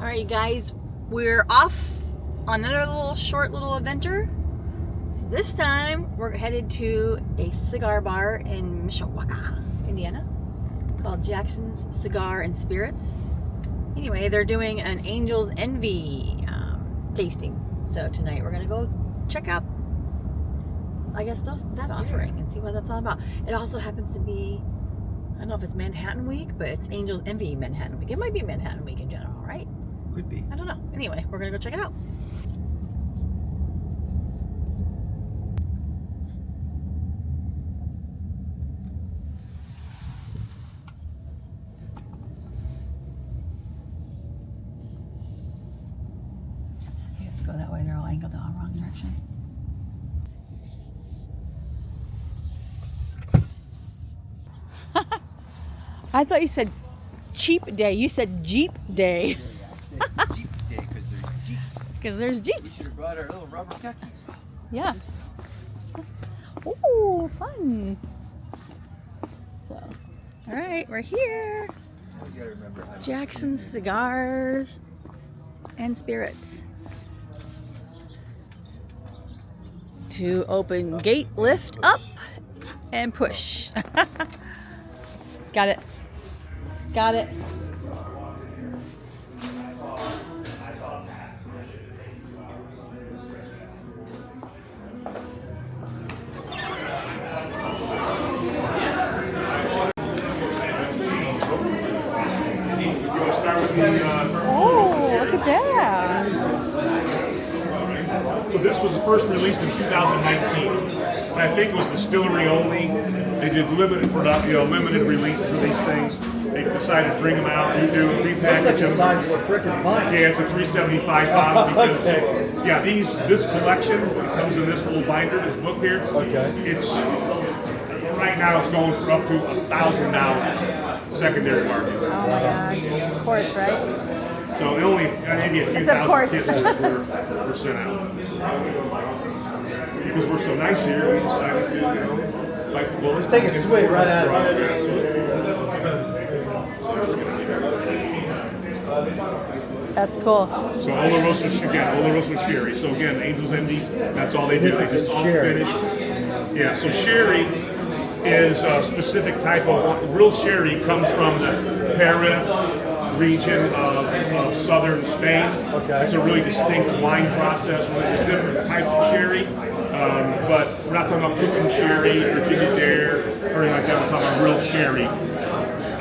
Alright, you guys, we're off on another short little adventure. This time, we're headed to a cigar bar in Mishawaka, Indiana, called Jackson's Cigar and Spirits. Anyway, they're doing an Angel's Envy tasting. So tonight, we're going to go check out, I guess, that offering and see what that's all about. It also happens to be, I don't know if it's Manhattan Week, but it's Angel's Envy Manhattan Week. It might be Manhattan Week in general, right? Could be. I don't know. Anyway, we're going to go check it out. You have to go that way. They're all angled the wrong direction. I thought you said cheap day. You said Jeep day. Yeah, Jeep day because there's Jeep. Because there's Jeeps. We should have brought our little rubber duckies. Yeah. Ooh, fun. So, all right, we're here. We gotta remember how to Jackson's Cigars and Spirits. To open gate, lift up, and push. Got it. Got it. Oh, look at that. So this was first released in 2019. And I think it was distillery only. They did limited production, limited releases of these things. They decided to bring them out, repackage Looks like the them. size of a frickin' pint. Yeah, it's a 375 bottle because Okay. yeah, this collection it comes in this little binder, this book here. Okay. It's right now it's going for up to $1,000 secondary market. Oh my gosh. Of course, right? So it only maybe a few It's of course. thousand kits were sent out. Because we're so nice here, we decided to, let's take a swig right out of That's cool. So Oloroso Sherry. So again, Angel's Envy, that's all they do. They just all sherry. finished. Yeah, so sherry is a specific type of, real sherry comes from the Jerez region of southern Spain. Okay. It's a really distinct wine process where there's different types of sherry. But we're not talking about cooking sherry, Virginia Dare, or anything like that. We're talking about real sherry.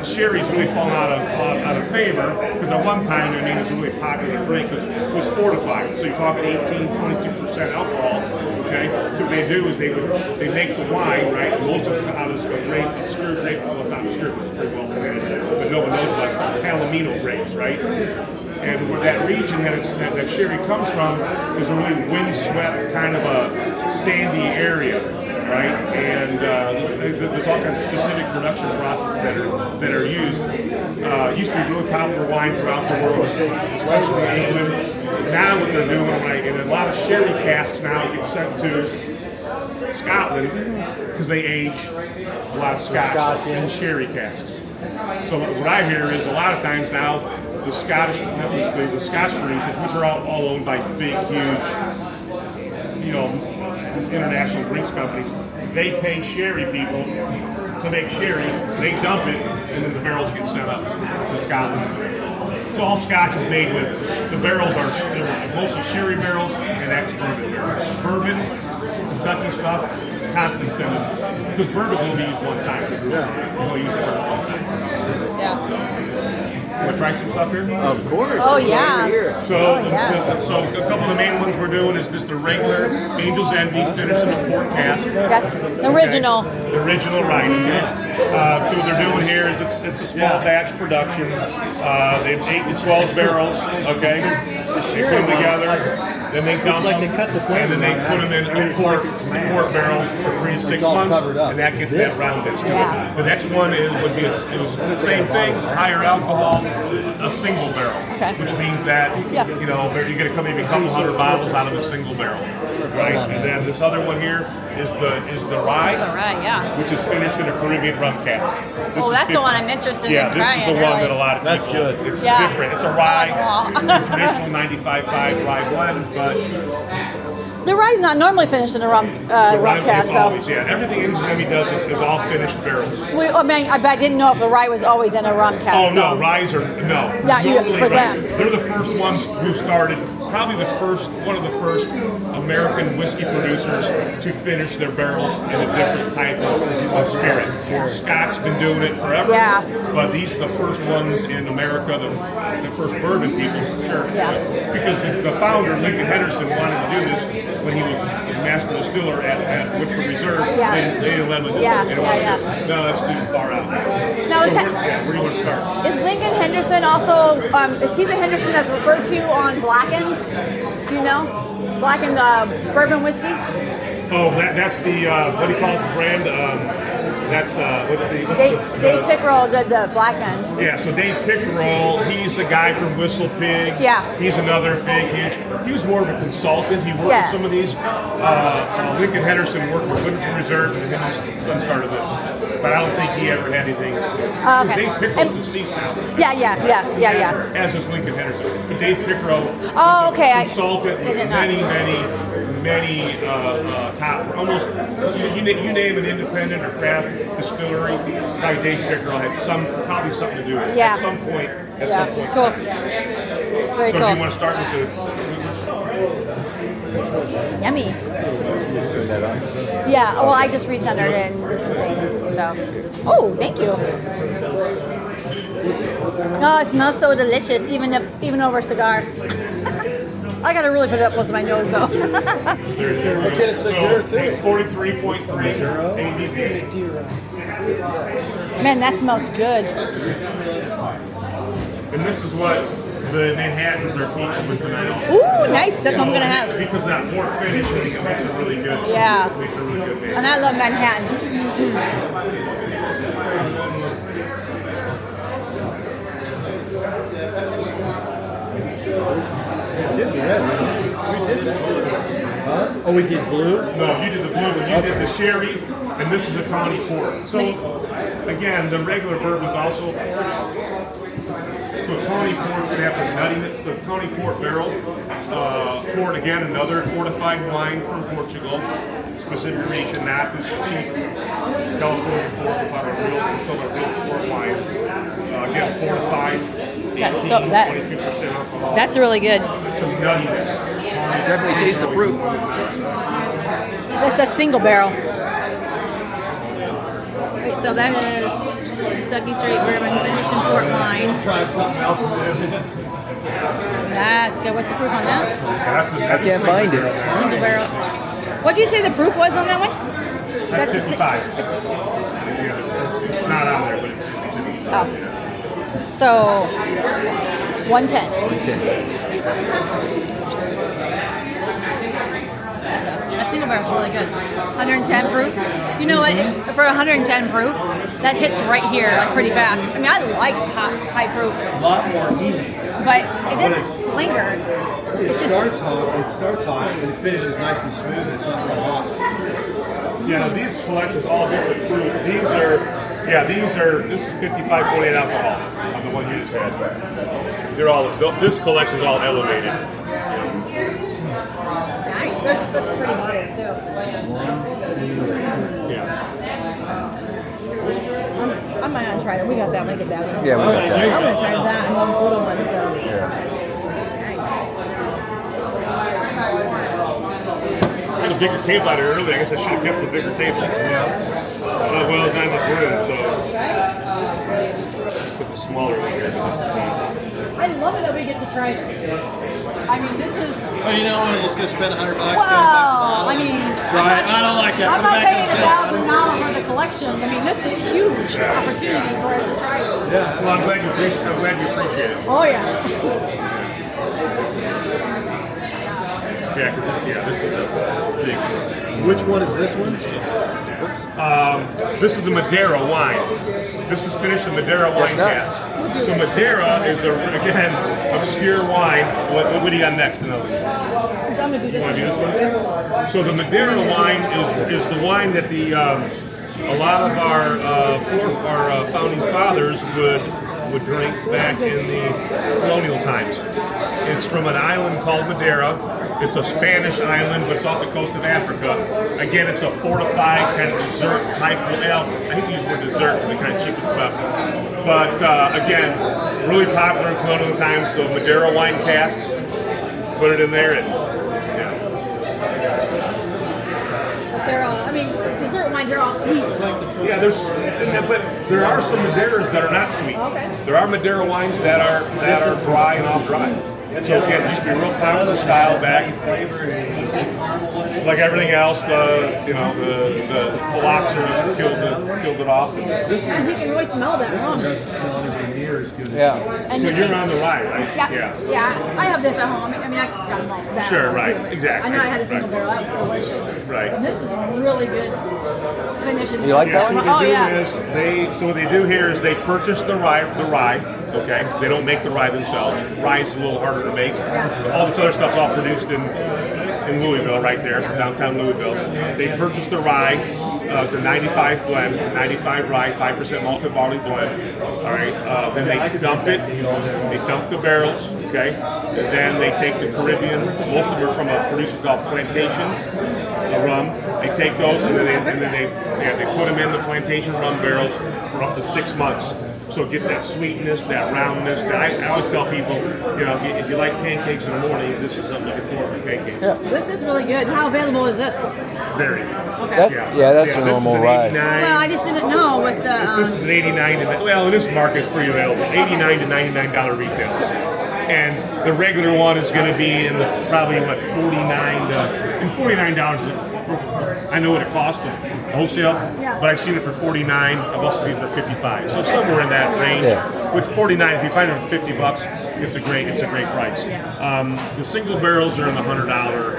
Sherry's really fallen out of favor because at one time it was a really popular drink because it was fortified. So you're talking 18-22% alcohol. Okay, so what they do is they make the wine, right? And most of it's out of a grape, obscure grape. Well, it's not obscure because it's pretty well known, but no one knows what it's called. Palomino grapes, right? And where that region that sherry comes from is a really windswept kind of a sandy area, right? And there's all kinds of specific production processes that are used. Used to be really popular wine throughout the world, especially in England. Now what they're doing, right, and a lot of sherry casks now get sent to Scotland because they age a lot of scotch in sherry casks. So what I hear is a lot of times now the Scotch producers, which are all owned by big, huge, international drinks companies, they pay sherry people to make sherry, they dump it, and then the barrels get sent up to Scotland. So all Scotch is made with, the barrels are mostly sherry barrels and ex-bourbon barrels. Bourbon, Kentucky stuff, constantly send it. Because bourbon will be used one time. We'll use it one time. Yeah. You want to try some stuff here? Of course. Oh, it's yeah. right here. So a couple of the main ones we're doing is just the regular Angel's Envy, finished in a port cask. That's original. Okay. The original, right. So what they're doing here is it's a small batch production. They have 8 to 12 barrels, okay? They put them together, then they dump like them, they cut the flavor and then they out put of them in it. a quart barrel for 3 to 6 all months, covered up. and that gets that round finish. Yeah. The next one would be the same thing, higher alcohol, a single barrel, which means that you're going to come maybe a couple hundred bottles out of a single barrel, right? And then this other one here is the rye, yeah. which is finished in a Caribbean rum cask. This Oh, is that's the 50 one I'm interested in Yeah, this trying, is the one really. that a lot of That's people. good. It's Yeah. different. It's a rye, Oh. traditional 95.5 rye blend, but The rye's not normally finished in a rum the rye rum cask, it's though. always everything Jimmy does is all finished barrels. I mean, I didn't know if the rye was always in a rum cask. Oh no, though. ryes are no. Yeah, Normally, for right, them. they're the first ones who started. Probably one of the first American whiskey producers to finish their barrels in a different type of spirit. Scotch's been doing it forever. Yeah. But these are the first ones in America, the first bourbon people, for sure. Yeah. Because the founder, Lincoln Henderson, wanted to do this when he was master distiller at Woodford Reserve. Yeah. They didn't let him do Yeah, it. They didn't want to yeah, do it. No, that's too far out. Now, So is that- where do you want to start? Is Lincoln Henderson also, is he the Henderson that's referred to on Blackened? Do you know? Blackened bourbon whiskey? Oh, that's the what do you call it? The brand? That's Dave Pickerel did the Blackened. Yeah, so Dave Pickerel, he's the guy from Whistle Pig. Yeah. He's another big, huge. He was more of a consultant. He worked Yeah. with some of these. Lincoln Henderson worked with Woodford Reserve, and him and his son started this. But I don't think he ever had anything. Okay. Dave Pickerel's And- deceased now. Yeah. As is Lincoln Henderson. But Dave Pickerel Oh, was okay. a consultant I with didn't know. many top, almost, you name an independent or craft distillery, probably Dave Pickerel had probably something to do with it. Yeah. At some point. Cool. Very So cool. do you want to start with Yummy. Just turn that on. Yeah, well, I just recentered it and did some things. So, oh, thank you. Oh, it smells so delicious, even over a cigar. I gotta really put it up close to my nose, though. Get a cigar, too. 43.3 ABV. Man, that smells good. And this is what the Manhattans are featured with tonight also. Ooh, nice. That's what I'm gonna have. Because that port finish, I think it makes it really good. Yeah. Makes it really good. And I love Manhattan. Did we red? We did that. Huh? Oh, we did blue? No, you did the blue one. You did the sherry, and this is a tawny port. So, again, the regular bourbon's also. So a tawny port's gonna have some nuttiness. The tawny port barrel, port again, another fortified wine from Portugal, specific region, not this cheap California port, but a real port wine. Again, fortified, 18, 22% alcohol. That's really good. Some nuttiness. Definitely taste the proof. That's a single barrel. Wait, so that is Kentucky Straight Bourbon finished in port wine. Tried something else. That's good. What's the proof on that? I can't find it. Single barrel. What did you say the proof was on that one? That's 55. Yeah, it's not on there, but it's 55. Oh. So, 110. A single barrel's really good. 110 proof. You know what? For 110 proof, that hits right here like pretty fast. I mean, I like high proof, A lot more even. but it doesn't linger. It starts hot, and it finishes nice and smooth, and it's not real hot. Yeah, these collections all different proof. This is 55.8 alcohol on the one you just had. This collection's all elevated. Nice. They're such pretty bottles too. Yeah. I might not try that. We got that. Make it that. Yeah, we got that. I'm gonna try that and those little ones. So. Yeah. I had a bigger table out here earlier. I guess I should have kept the bigger table. Yeah. Well, not enough room, so put the smaller one here. But this is fine. I love it that we get to try this. I mean, this is. Oh, you know what? I'm just gonna spend $100. Wow! I mean, Try it. I don't like that. I'm not paying $1,000 for the collection. I mean, this is huge opportunity for us to try it. Yeah. Well, I'm glad you appreciate it. Oh yeah. Yeah, because this is a big. Which one is this one? This is the Madeira wine. This is finished in Madeira wine not. cask. So Madeira is again obscure wine. What do you got next? I'm I'm gonna do this Want to do one. this one? So the Madeira wine is the wine that the a lot of our founding fathers would drink back in the colonial times. It's from an island called Madeira. It's a Spanish island, but it's off the coast of Africa. Again, it's a fortified kind of dessert type. Well, I hate to use the word dessert because it kind of cheapens stuff. But again, really popular in colonial times. So Madeira wine casks, put it in there, and yeah. But they're I mean, dessert wines are all sweet. Yeah, but there are some Madeiras that are not sweet. Okay. There are Madeira wines that are dry and off dry. So again, it used to be a real popular style back. Like everything else, the phylloxera killed it off. And you can really smell that rum. Yeah. And So you you're can- on the rye, right? Yeah. I have this at home. I mean, I got them all down. Sure, right, exactly. I know I had a single Right. barrel. That was delicious. Right. And this is really good finish. You like Yeah, that so one? what Oh they do yeah. is what they do here is they purchase the rye. Okay, they don't make the rye themselves. Rye is a little harder to make. All this other stuff's all produced in Louisville, right there, downtown Louisville. They purchase the rye. It's a 95 blend. It's a 95 rye, 5% malted barley blend. All right. Then they dump it. They dump the barrels. Okay. And then they take the Caribbean. Most of them are from a producer called Plantation rum. They take those and then they put them in the Plantation rum barrels for up to 6 months. So it gets that sweetness, that roundness. I always tell people, if you like pancakes in the morning, this is something you can pour for pancakes. Yeah. This is really good. How available is this? Very. Okay. That's, yeah, that's a this is normal an rye. 89. Well, I just didn't know with the. This is an 89 in this market it's pretty available. $89 to $99 retail. And the regular one is going to be in probably $49. I know what it costs wholesale, Yeah. but I've seen it for $49. I've also seen it for $55. So somewhere in that range. Yeah. With $49, if you find it for $50, it's a great price. The single barrels are in the $100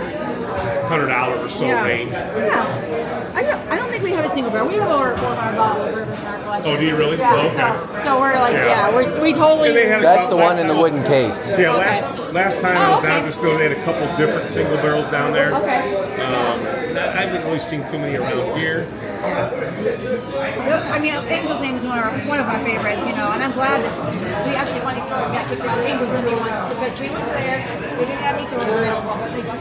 or so range. Yeah. I don't think we have a single barrel. We have over 400 bottles of bourbon in our collection. Oh, do you really? Yeah. Oh, okay. So we're like, Yeah. we totally. And they had a That's couple- the one last in the time- wooden case. Yeah, Okay. last time I was down to still, they had a couple different single barrels down there. Okay. I haven't really seen too many around here. I mean, Angel's Name is one of my favorites, and I'm glad that we actually funny story. We got kicked out of Angel's Name once because we went there, they didn't have any tours available, but they got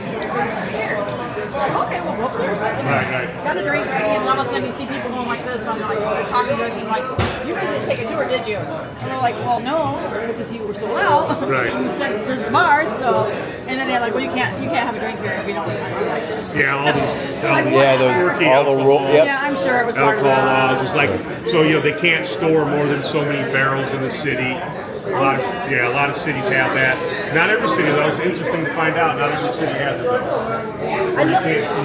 upstairs. Like, okay, well, go upstairs. Right. Got a drink ready, and all of a sudden you see people going like this. I'm like, they're talking to us, and like, you guys didn't take a tour, did you? And we're like, well, no, because you were so loud. Right. You said there's the bars, so, and then they're like, well, you can't have a drink here if you don't like this. Yeah, all those. Yeah, those all the rules. Yep. Yeah, I'm sure it was part of Alcohol that. laws. It's like they can't store more than so many barrels in the city. A lot of cities have that. Not every city though. It's interesting to find out. Not every city has it though. You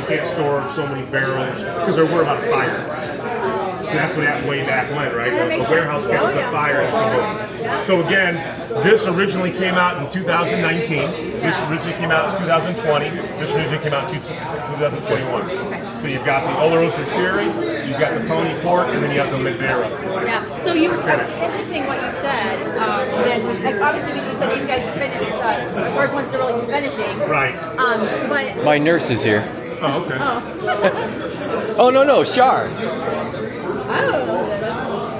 can't store so many barrels because they're worried about a fire. So that's what happened way back when, right? The warehouse catches a fire. So again, this originally came out in 2019. This originally came out in 2020. This originally came out in 2021. So you've got the Oloroso Sherry, you've got the Tony Port, and then you have the Madeira. Yeah. So it's interesting what you said. And like, obviously, you said these guys finished the first ones to really be finishing. Right. But My nurse is here. Oh, okay. Oh, no, Shar. I don't know who that is.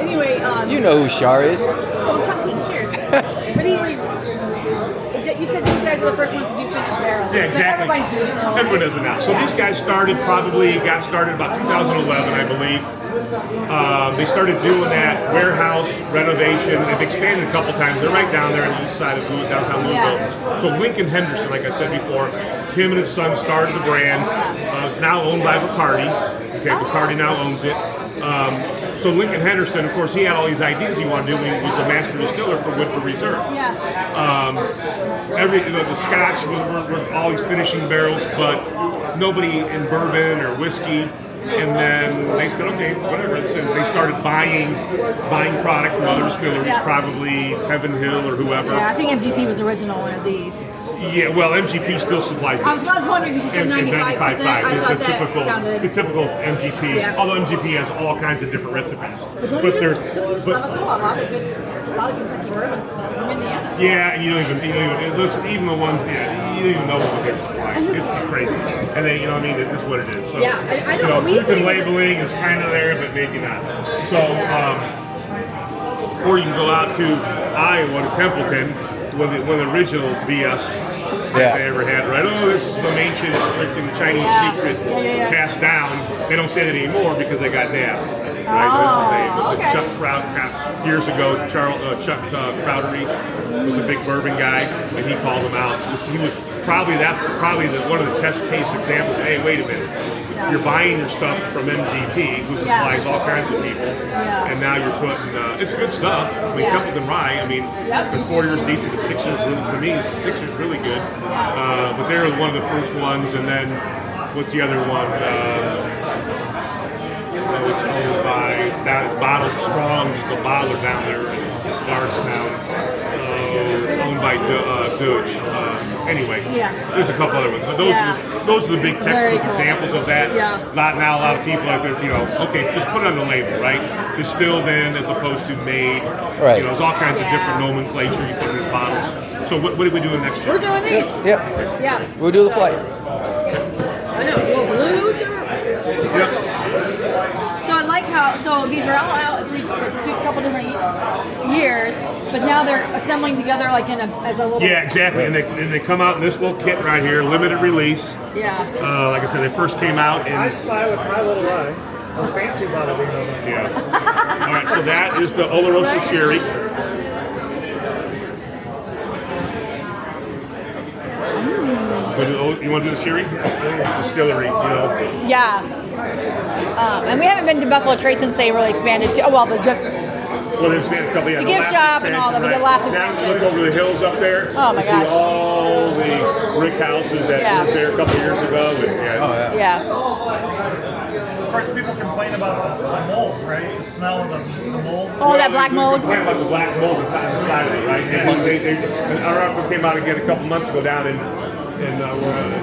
Anyway, You know who Shar is. I'm talking years. But anyways, you said these guys were the first ones to do finished barrels. Yeah, exactly. Everybody's doing it now. Everyone does it now. So these guys got started about 2011, I believe. They started doing that warehouse renovation. They've expanded a couple times. They're right down there on the east side of downtown Louisville. Yeah. So Lincoln Henderson, like I said before, him and his son started the brand. It's now owned by Bacardi. Okay, Bacardi now owns it. So Lincoln Henderson, of course, he had all these ideas he wanted to do when he was a master distiller for Woodford Reserve. Yeah. The Scotch were all these finishing barrels, but nobody in bourbon or whiskey. And then they said, okay, whatever. And they started buying product from other distilleries, probably Heaven Hill or whoever. Yeah, I think MGP was the original one of these. Yeah, well, MGP still supplies this. I was wondering, you said 95%. I thought that sounded... The typical MGP, Yeah. although MGP has all kinds of different recipes. But don't you just love a lot of Kentucky bourbons from Indiana. Yeah, and you don't even listen. Even the ones, you don't even know what they're supplying. right. It's just crazy. And then, you know what I mean? It's just what it is. So, Yeah, I you know. know, truth in labeling is kind of there, but maybe not. So, or you can go out to Iowa to Templeton when the original BS Yeah. they ever had, right? Oh, this is some ancient, the Chinese secret passed down. They don't say that anymore because they got nabbed. Right? Oh, It was Chuck years ago. Chuck Crowdery was a big bourbon guy, and he called them out. He was probably one of the test case examples. Hey, wait a minute. You're buying your stuff from MGP, who supplies all kinds of people, and now you're putting. It's good stuff. I mean, Templeton Rye. I mean, the 4 years decent. The 6 years, to me, the 6 years really good. But they're one of the first ones, and then what's the other one? It's owned by. It's bottled strong. It's the bottler down there in Bardstown. It's owned by Dodge. Anyway, there's a couple other ones, but those are the big textbook examples of that. Not now. A lot of people out there, you know, okay, just put it on the label, right? Distilled in as opposed to made. Right. You know, there's all kinds of different nomenclature you put in these bottles. So what are we doing next year? We're doing these. Yep. Yeah. We'll do the flight. I know. Well, blue. Yep. So I like how, so these are all out a couple different years, but now they're assembling together like as a little. Yeah, exactly. And they come out in this little kit right here, limited release. Yeah. Like I said, they first came out in. I spy with my little eye. I'm fancy about it, Yeah. All right, so that is the Oloroso Sherry. You want to do the sherry? Distillery, you know. Yeah. And we haven't been to Buffalo Trace since they really expanded. Well, the Well, they've expanded a couple. Yeah, the gift shop and all that. We did last Now expansion. look over the hills up there. Oh my you gosh. See all the brick houses that were there a couple years ago. And, Yeah. Of course, people complain about the mold, right? The smell of the mold. Oh, that black mold. Complain about the black mold on the side of it, right? Our outfit came out again a couple months ago down in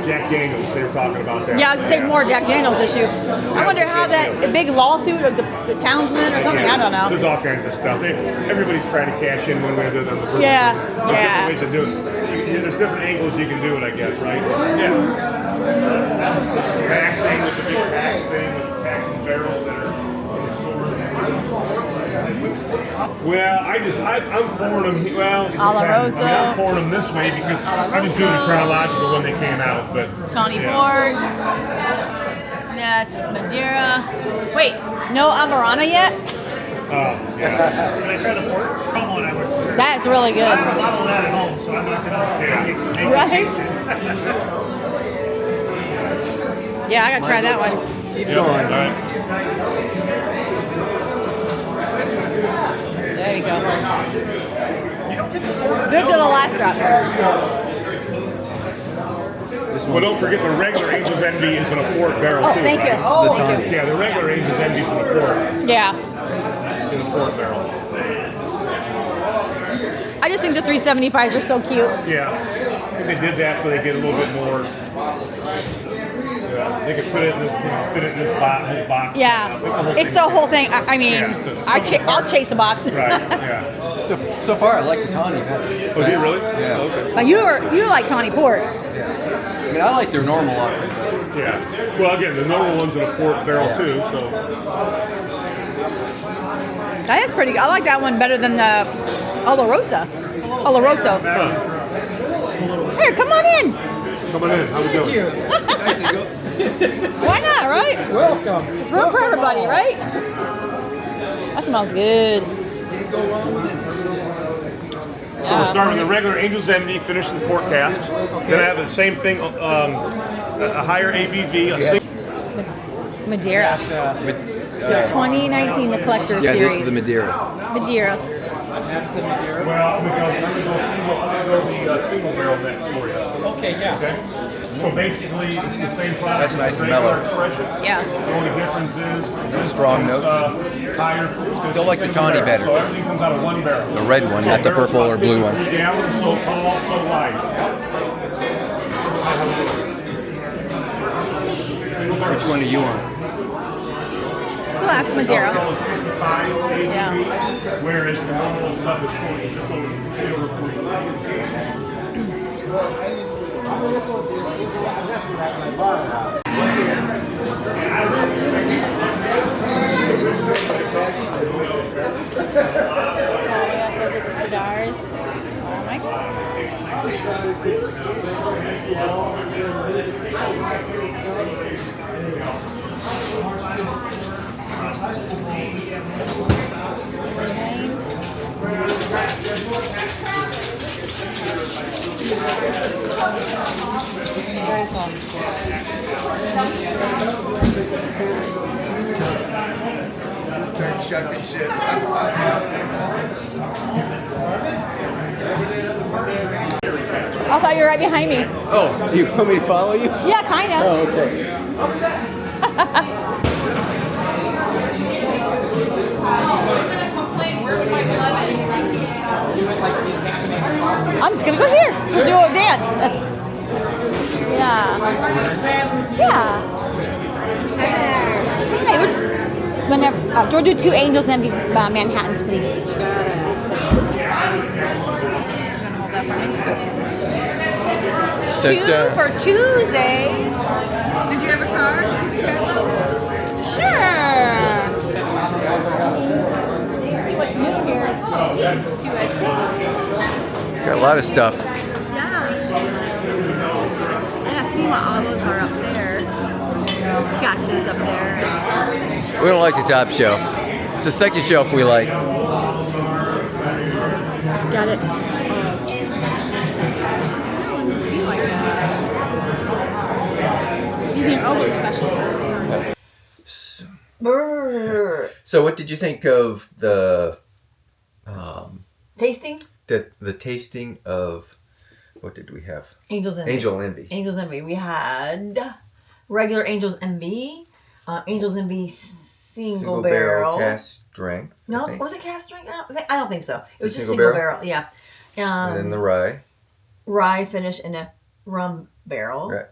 Jack Daniels. They were talking about that. Yeah, I was saying more Jack Daniels issue. I wonder how that big lawsuit of the townsman or something. I don't know. There's all kinds of stuff. Everybody's trying to cash in one way or another. Yeah, There's different ways of doing it. There's different angles you can do it, I guess, right? Yeah. Taxing with the big tax thing, with the tax and barrel that are in the store. Well, I'm pouring them. Well, it depends. Oloroso. I mean, I'm pouring them this way because I'm just doing it chronological when they came out. But Tawny Port. That's Madeira. Wait, no Amarana yet? Yeah. Can I try the port? Come on, I would. That's really I good. have a bottle of that at home, so I'm not going to make it Right? taste it. Yeah, I gotta try that one. Keep All going. right. There you go. Good to the last drop. Well, don't forget the regular Angel's Envy is in a port barrel Oh, too. thank you. right? Oh, tonic. Yeah, the regular Angel's Envy is in a port Yeah. barrel. I just think the 375s are so cute. Yeah, I think they did that so they get a little bit more. They could put it in fit it in this box. Yeah. It's thing. the whole thing. I mean, Yeah, it's a- I'll chase a box. Right. Yeah. So far, I like the tawny better. Oh, do you really? Yeah. Okay. But you like Tawny Port. Yeah. I mean, I like their normal offering. Yeah. Well, again, the normal one's in a port barrel too. So That is pretty good. I like that one better than the Oloroso. Oloroso. Here, come on in. come on in. How we doing? Why not, right? Welcome. It's room for everybody, right? That smells good. So we're starting with the regular Angel's Envy, finished in port casks. Then I have the same thing, a higher ABV, a single. Madeira. So 2019, the collector Yeah, series. this is the Madeira. Madeira. Well, I'm gonna go the single barrel next for you. Okay, yeah. Okay. So basically, it's the same product. That's nice and regular mellow. Expression. Yeah. The only difference is No strong notes. Higher. Still like the tawny better. So everything comes out of one barrel. The red one, not the purple or blue one. 3 gallons, so tall, so wide. Which one do you want? Black Madeira. Alcohol is 55 ABV, Yeah. whereas the normal stuff is 40, just over 45. Those are the cigars. Oh my Very fun. Chuck and shit. I thought you were right behind me. Oh, you want me to follow you? Yeah, kind of. Oh, okay. I'm just gonna go here. We'll do a dance. Yeah. Yeah. Hey, we'll just, whenever, we'll do 2 angels and Manhattans, please. So, 2 for Tuesdays. Did you have a card? Sure. See what's new here. got a lot of stuff. Yeah. I see what all those are up there. Scotches up there. We don't like the top shelf. It's the second shelf we like. Got it. You think overly special. Brrr. So what did you think of the Tasting? the tasting of, what did we have? Angels Envy. Angel Envy. Angels Envy. We had regular Angels Envy, Angels Envy single barrel. cast strength. I No, think. was it cast strength? I don't think so. It was just Single single barrel? barrel. Yeah. And then the rye. Rye finish in a rum barrel. Right.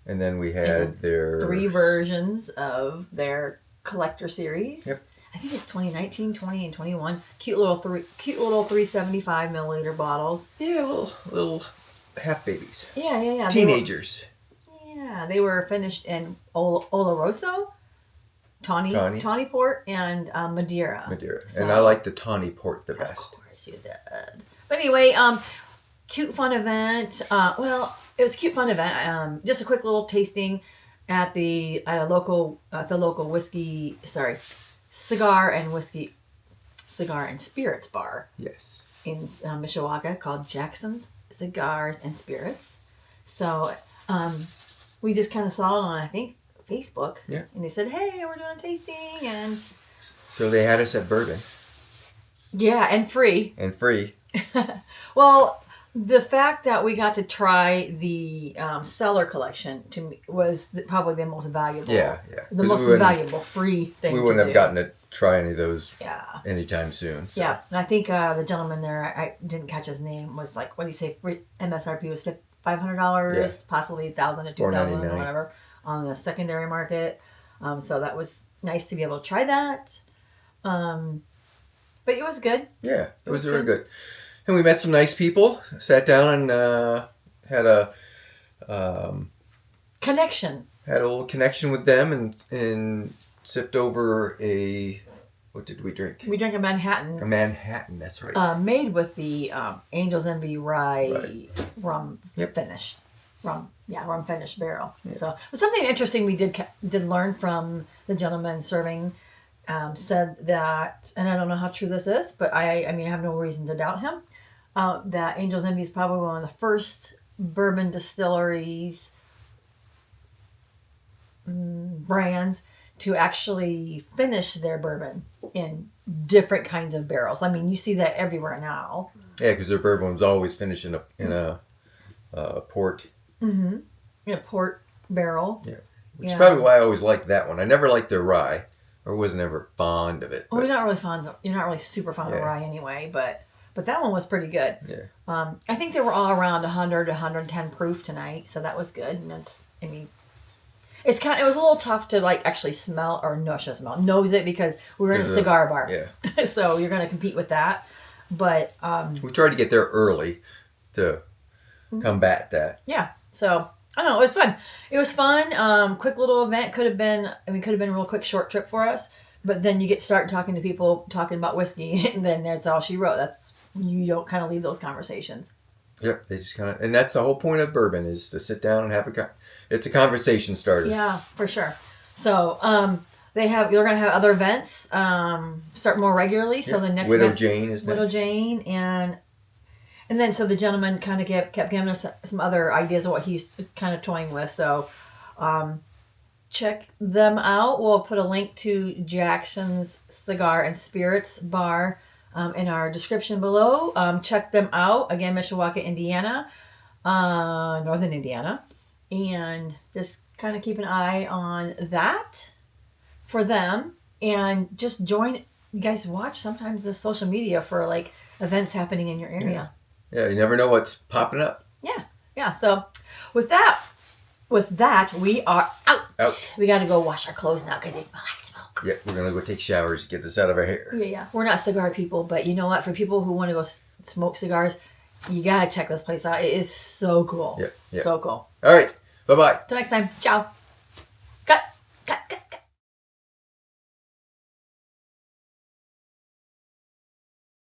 And then we had their 3 versions of their collector series. Yep. I think it's 2019, 20, and 21. Cute little 375 milliliter bottles. Yeah, little half babies. Yeah. Teenagers. They were finished in Oloroso, Tawny Port, and Madeira. So, And I like the Tawny Port the of best. course you did. But anyway, cute fun event. Well, it was a cute fun event. Just a quick little tasting at the local whiskey. Sorry, cigar and spirits bar. Yes. In Mishawaka called Jackson's Cigars and Spirits. So we just kind of saw it on, I think, Facebook. Yeah. And they said, hey, we're doing a tasting. And So they had us at bourbon yeah, and free. and free. Well, the fact that we got to try the Cellar collection to me was probably the most valuable. Yeah. The 'Cause most valuable free thing We to wouldn't do. have gotten to try any of those Yeah. anytime soon. So. Yeah, and I think the gentleman there, I didn't catch his name, was like, what do you say? MSRP was $500, Yeah. possibly $1,000 to $2,000 or $4.99. whatever on the secondary market. So that was nice to be able to try that. But it was good. Yeah, it was really good. And we met some nice people. Sat down and had a Connection. had a little connection with them and sipped over a, what did we drink? We drank a Manhattan. A Manhattan. That's right. Made with the Angels Envy rye Right. rum Yep. finished. Rum finished barrel. So it was something interesting we did learn from the gentleman serving. Said that, and I don't know how true this is, but I mean, I have no reason to doubt him, that Angels Envy is probably one of the first bourbon distilleries brands to actually finish their bourbon in different kinds of barrels. I mean, you see that everywhere now. Yeah, because their bourbon was always finished in a port. Mm-hmm. In a port barrel. Yeah, which is probably why I always liked that one. I never liked their rye, or was never fond of it. Well, but- you're not really super fond of rye anyway, but that one was pretty good. Yeah. I think they were all around 100 to 110 proof tonight, so that was good. And it was a little tough to like actually smell, or no, I shouldn't smell, nose it, because we were in a cigar bar. Yeah. So you're going to compete with that. But we tried to get there early to combat that. yeah, So I don't know. It was fun. It was fun. Quick little event. Could have been a real quick short trip for us. But then you get to start talking to people talking about whiskey, and then that's all she wrote. You don't kind of leave those conversations. Yep, they just kind of, and that's the whole point of bourbon is to sit down and have it's a conversation starter. Yeah, for sure. So they're gonna have other events start more regularly. So the next Widow event, Jane is Widow next. Jane, and then so the gentleman kind of kept giving us some other ideas of what he's kind of toying with. So check them out. We'll put a link to Jackson's Cigar and Spirits Bar in our description below. Check them out. Again, Mishawaka, Indiana, Northern Indiana. And just kind of keep an eye on that for them. And just join, you guys watch sometimes the social media for like events happening in your area. Yeah, you never know what's popping up. Yeah. So with that, we are out. We got to go wash our clothes now because they smell like smoke. Yeah, we're going to go take showers to get this out of our hair. Yeah. We're not cigar people, but you know what? For people who want to go smoke cigars, you got to check this place out. It is so cool. Yeah. So cool. All right. Bye-bye. Till next time. Ciao.